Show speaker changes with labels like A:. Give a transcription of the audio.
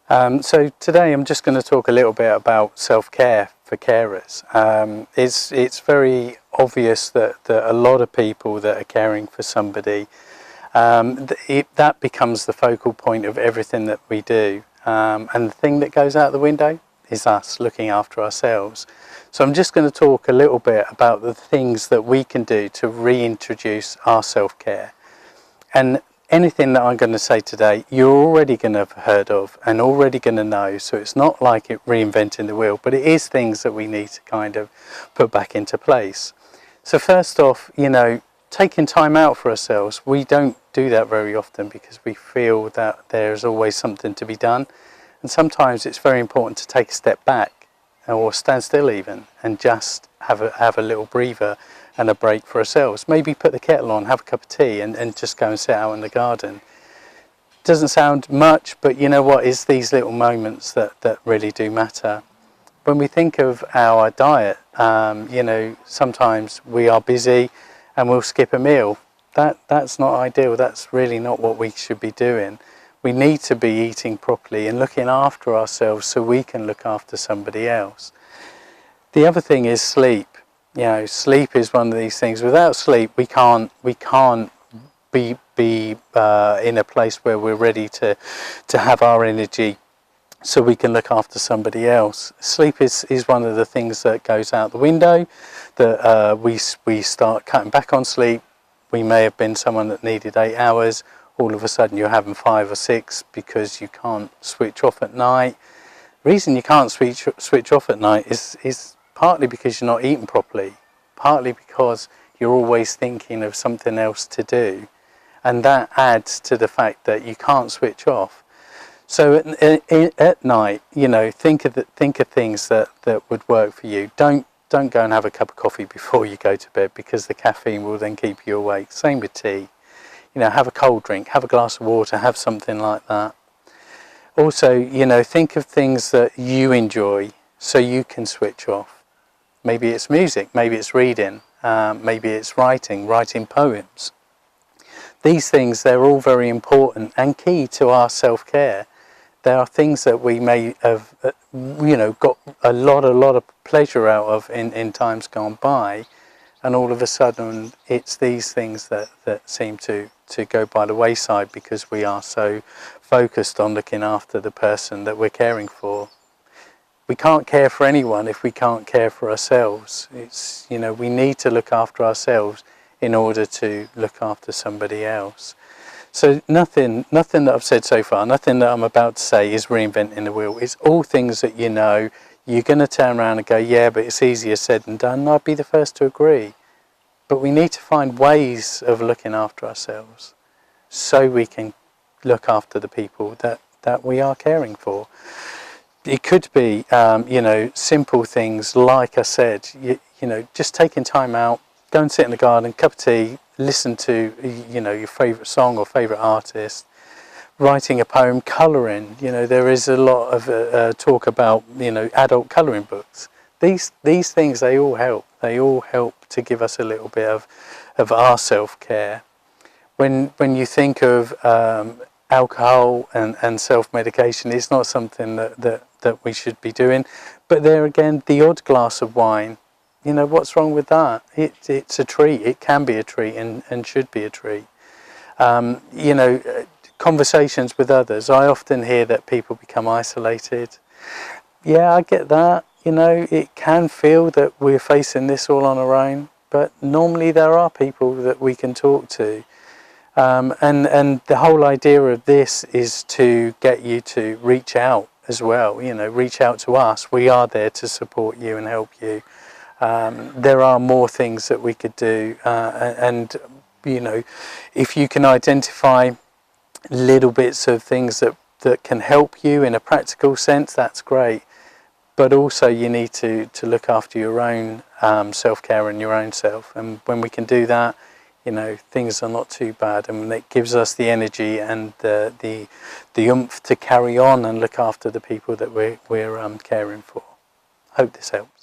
A: So today I'm just going to talk a little bit about self-care for carers. It's very obvious that a lot of people that are caring for somebody, that becomes the focal point of everything that we do. And the thing that goes out the window is us looking after ourselves. So I'm just going to talk a little bit about the things that we can do to reintroduce our self-care. And anything that I'm going to say today, you're already going to have heard of and already going to know. So it's not like it reinventing the wheel, but it is things that we need to kind of put back into place. So first off, taking time out for ourselves. We don't do that very often because we feel that there's always something to be done. And sometimes it's very important to take a step back or stand still even and just have a little breather and a break for ourselves. Maybe put the kettle on, have a cup of tea and just go and sit out in the garden. Doesn't sound much, but you know what, it's these little moments that really do matter. When we think of our diet, sometimes we are busy and we'll skip a meal. That's not ideal. That's really not what we should be doing. We need to be eating properly and looking after ourselves so we can look after somebody else. The other thing is sleep. Sleep is one of these things. Without sleep, we can't be in a place where we're ready to have our energy so we can look after somebody else. Sleep is one of the things that goes out the window, that we start cutting back on sleep. We may have been someone that needed 8 hours. All of a sudden you're having 5 or 6 because you can't switch off at night. The reason you can't switch off at night is partly because you're not eating properly, partly because you're always thinking of something else to do, and that adds to the fact that you can't switch off. So at night, think of things that would work for you. Don't go and have a cup of coffee before you go to bed because the caffeine will then keep you awake. Same with tea. Have a cold drink, have a glass of water, have something like that. Also, think of things that you enjoy so you can switch off. Maybe it's music, maybe it's reading, maybe it's writing poems. These things, they're all very important and key to our self-care. There are things that we may have, got a lot of pleasure out of in times gone by, and all of a sudden it's these things that seem to go by the wayside because we are so focused on looking after the person that we're caring for. We can't care for anyone if we can't care for ourselves. We need to look after ourselves in order to look after somebody else. So nothing that I've said so far, nothing that I'm about to say is reinventing the wheel. It's all things that you're going to turn around and go, yeah, but it's easier said than done. And I'd be the first to agree. But we need to find ways of looking after ourselves so we can look after the people that we are caring for. It could be, simple things like I said, just taking time out, go and sit in the garden, cup of tea, listen to, your favourite song or favourite artist, writing a poem, colouring. There is a lot of talk about, adult colouring books. These things, they all help. They all help to give us a little bit of our self-care. When you think of alcohol and self-medication, it's not something that we should be doing. But there again, the odd glass of wine, what's wrong with that? It's a treat. It can be a treat and should be a treat. Conversations with others. I often hear that people become isolated. Yeah, I get that. It can feel that we're facing this all on our own, but normally there are people that we can talk to. And the whole idea of this is to get you to reach out as well, reach out to us. We are there to support you and help you. There are more things that we could do, if you can identify little bits of things that can help you in a practical sense, that's great. But also you need to look after your own self-care and your own self. And when we can do that, things are not too bad. And it gives us the energy and the oomph to carry on and look after the people that we're caring for. Hope this helps.